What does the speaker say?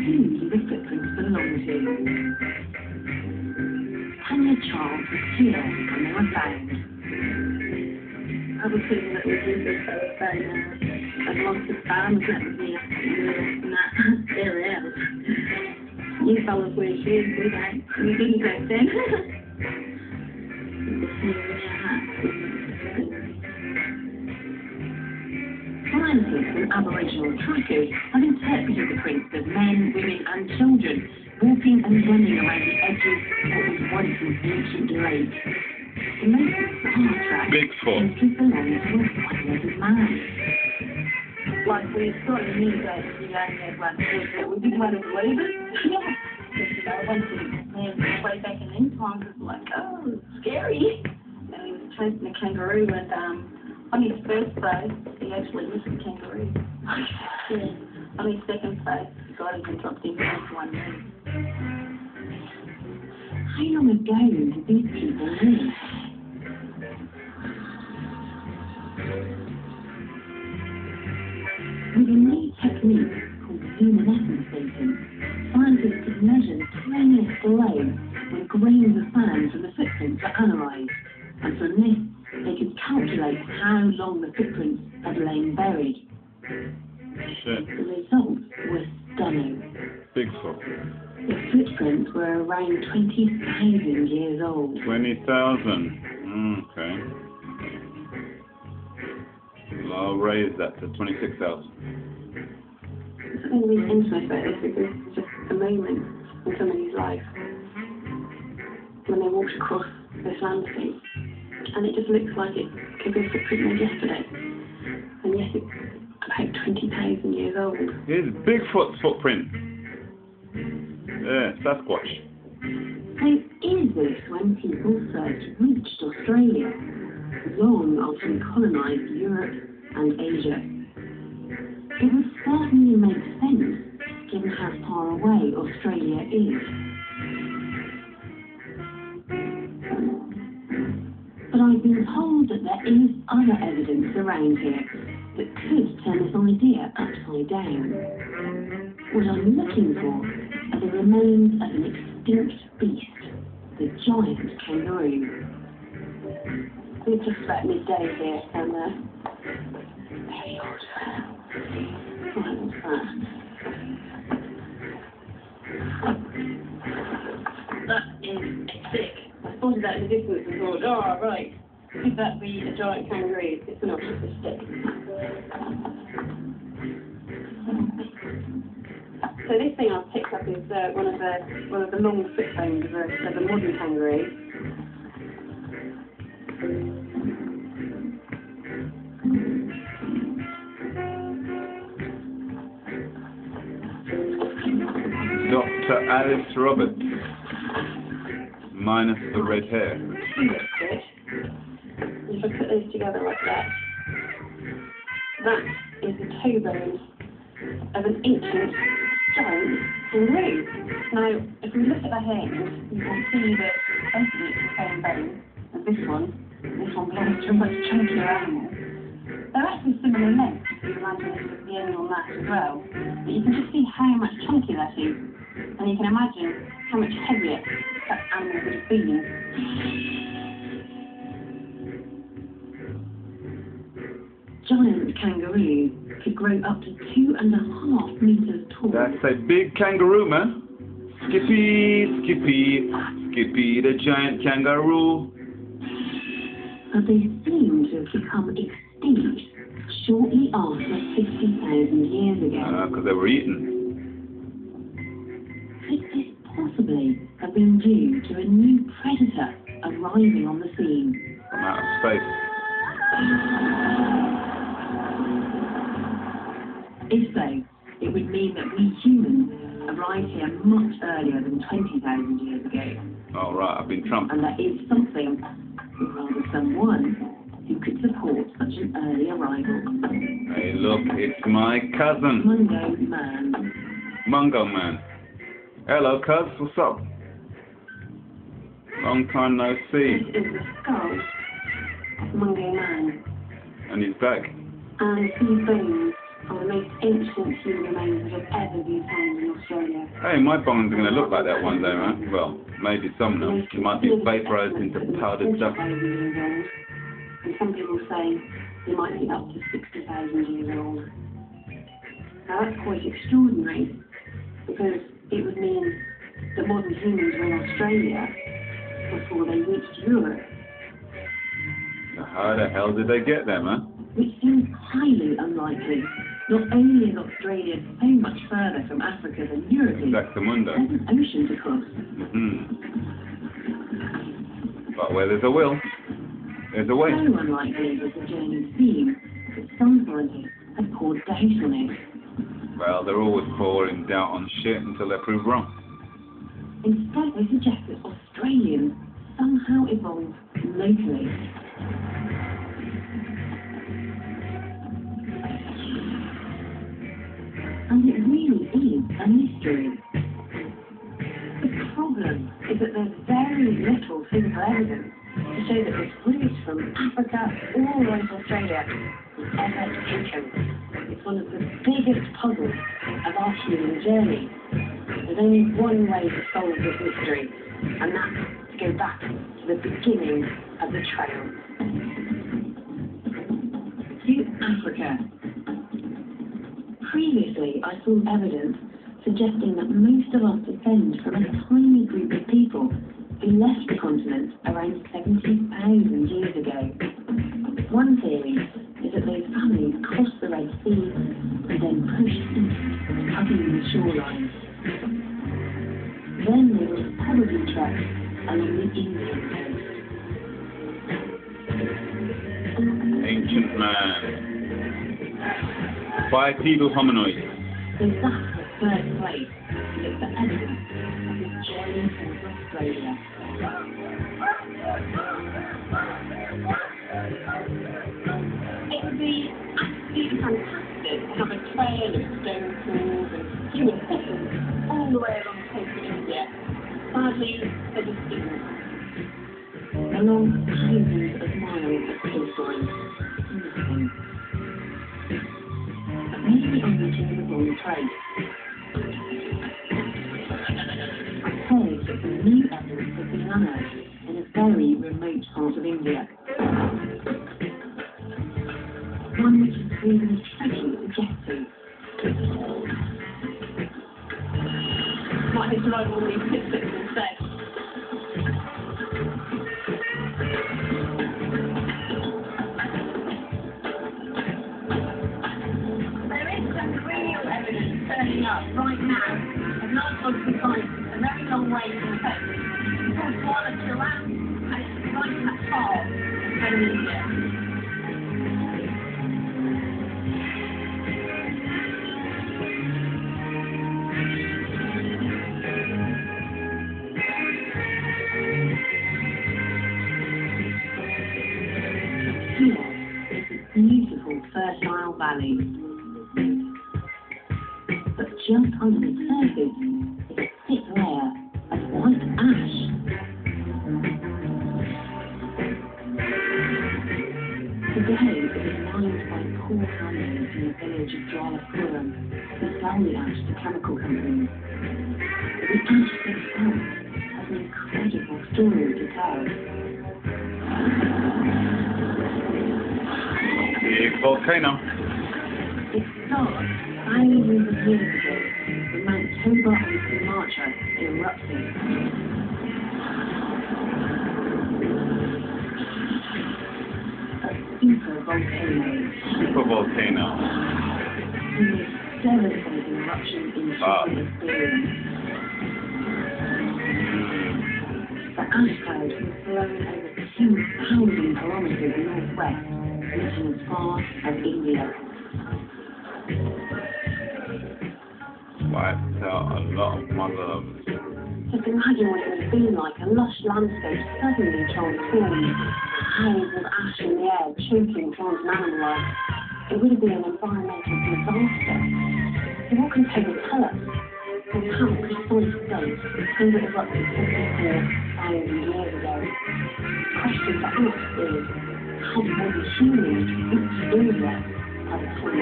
Who do the footprints belong to? Tanya Charles was here when they were found. I was thinking that we did this so I've lost the farm, that was the there it is. You fellas wear shoes, we don't. We didn't back then. Scientists and Aboriginal trackers have interpreted the prints of men, women and children walking and running around the edges of what was once an ancient lake. The most bizarre track Bigfoot. seems to belong to a white-legged man. Like we've got a new day to the land one, we did one of Weavers. Yeah. Because, I went to way back in them times, it was like, oh, scary. And he was chasing a kangaroo and on his first day, he actually missed the kangaroo. Yeah. On his second day, the guy even dropped him down to one knee. How long ago did these people live? With a new technique called luminescence dating, scientists could measure the tiniest glow when grains of sand from the footprints were analysed, and from this they could calculate how long the footprints had lain buried. Shit. The results were stunning. Bigfoot. The footprints were around 20,000 years old. 20,000. Okay. Well, I'll raise that to 26,000. Something really interesting about this because it's just a moment in somebody's life when they walked across this landscape, and it just looks like it could be a footprint made yesterday, and yet it's about 20,000 years old. Here's Bigfoot's footprint. Yeah, Sasquatch. So is this when people first reached Australia, long after we colonised Europe and Asia? It would certainly make sense, given how far away Australia is. But I've been told that there is other evidence around here that could turn this idea upside down. What I'm looking for are the remains of an extinct beast, the giant kangaroo. We're just about midday here, and very old. Right, what's that? That is sick. I spotted that in the distance and thought, oh, right, could that be a giant kangaroo? It's not just a stick. So this thing I've picked up is one of the long foot bones of a modern kangaroo. Dr. Alice Roberts. Minus the red hair. That's good. If I put those together like that, that is the toe bone of an ancient giant kangaroo. Now, if we look at the hand, you can see that basically it's the same bone as this one. This one belongs to a much chunkier animal. They're actually similar lengths, if you imagine this was the end on that as well. But you can just see how much chunkier that is. And you can imagine how much heavier that animal would have been. Giant kangaroo could grow up to 2.5 meters tall. That's a big kangaroo, man. Skippy, Skippy, Skippy the giant kangaroo. But they seem to have become extinct shortly after 50,000 years ago. Because they were eaten. Could this possibly have been due to a new predator arriving on the scene? From outer space. If so, it would mean that we humans arrived here much earlier than 20,000 years ago. Oh, right, I've been trumped. And there is something, or rather someone, who could support such an early arrival. Hey, look, it's my cousin. Mungo Man. Mungo Man. Hello, cuz, what's up? Long time no see. This is the skull of Mungo Man. And he's back. And these bones ancient human remains that have ever been found in Australia. Hey, my bones are going to look like that one day, man. Well, maybe some of them. It might be vaporized into powdered stuff. And some people say they might be up to 60,000 years old. Now that's quite extraordinary, because it would mean that modern humans were in Australia before they reached Europe. So how the hell did they get there, man? Which seems highly unlikely. Not only is Australia so much further from Africa than Europe is, Back to Mundo. there's an ocean to cross. But where there's a will, there's a way. So unlikely does the journey seem that some scientists have poured doubt on it. Well, they're always pouring doubt on shit until they're proved wrong. Instead, they suggest that Australians somehow evolved locally. And it really is a mystery. The problem is that there's very little physical evidence to show that this route from Africa all the way to Australia was ever taken. It's one of the biggest puzzles of our human journey. There's only one way to solve this mystery, and that's to go back to the beginning of the trail. To Africa. Previously, I saw evidence suggesting that most of us descend from a tiny group of people who left the continent around 70,000 years ago. One theory is that those families crossed the Red Sea and then pushed east, hugging the shoreline. Then they were probably trekked along the Indian coast. Ancient man. Bipedal hominoid. So that's the first place to look for evidence of this journey towards Australia. It would be absolutely fantastic to have a trail of stone tools and human fossils all the way along the coast of India. Sadly, there just isn't. Along thousands of miles of coastline, nothing. Maybe I'm reaching the wrong place. I've heard that some new evidence has been unearthed in a very remote part of India. One which has proven especially suggestive. Might have to write all these tidbits instead. Turning up right now, and large bodies of ice a very long way from the coast. It's called Kuala Chirang, and it's right at the heart of India. Here is a beautiful fertile valley. But just under the surface is a thick layer of white ash. Today it is lined by poor families in the village of Jalapuram who sell the ash to chemical companies. The ash itself has an incredible story to tell. Big volcano. It starts thousands of years ago when Mount Toba on Sumatra erupted. A Supervolcano. The most devastating eruption in human experience. The ash cloud was blown over 2,000 kilometers northwest, reaching as far as India. Wiped out a lot of mother. Just imagine what it would have been like, a lush landscape suddenly transformed, haze of ash in the air, choking plant and animal life. It would have been an environmental disaster. So what can people tell us? Well, how precise dates prove it erupted 54,000 years ago? The question for us is, how did we humans reach India at a time